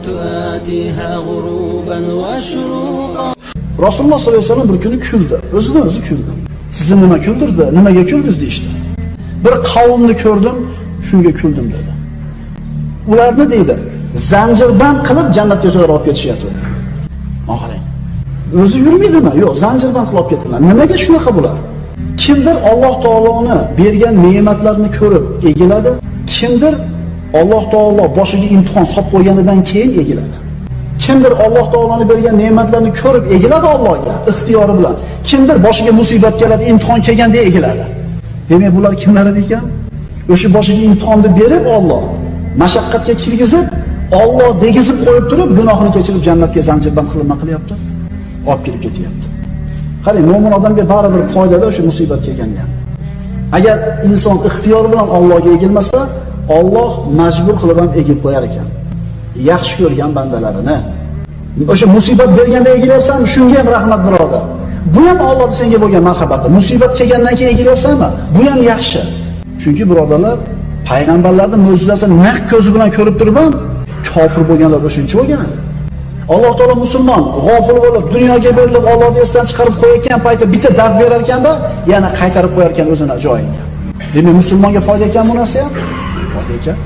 تؤاتيها غروبا وشروقا. Rasululloh sollallohu alayhi vasallam bir kuni kuldi. O'zidan o'zi kuldi. Sizni nima kuldirdi? Nimaga kuldingiz deydi. Bir qavmni ko'rdim, shunga kuldim dedi. Ularni deydi, zanjirband qilib jannatga so'rab olib ketishyapti. Qarang. O'zi yurmaydimi? Yo'q, zanjirband qilib olib ketdilar. Nimaga shunaqa bular? Kimdir Alloh taoloni bergan ne'matlarini ko'rib egiladi, kimdir Alloh taolo boshiga imtihon solib qo'yganidan keyin egiladi. Kimdir Alloh taoloni bergan ne'matlarni ko'rib egiladi Allohga ixtiyori bilan. Kimdir boshiga musibat keladi, imtihon kelganda egiladi. Demak, bular kimlar ekan? O'sha boshiga imtihonni berib Alloh mashaqqatga kirgizib, Alloh degizib qo'yib turib, gunohini kechirib jannatga zanjirband qilib nima qilyapti? Olib kirib ketyapti. Qarang, mo'min odamga baribir foydada o'sha musibat kelganda ham. Agar inson ixtiyori bilan Allohga egilmasa, Alloh majbur qilib ham egib qo'yar ekan. Yaxshi ko'rgan bandalarini. O'sha musibat berganda egilyapsan, shunga ham rahmat birodar. Bu ham Alloh senga bo'lgan marhabati. Musibat kelgandan keyin egilyapsanmi? Bu ham yaxshi. Chunki birodarlar, payg'ambarlarning mo'jizasini naq ko'zi bilan ko'rib turib ham kofir bo'lganlar o'shuncha bo'lgan. Alloh taolo musulmon g'ofil bo'lib, dunyoga berilib, Allohni esdan chiqarib qo'yayotgan paytda bitta dard berar ekanda, yana qaytarib qo'yar ekan o'zini joyiga. Demak, musulmonga foyda ekan bu narsa ham? Foyda ekan.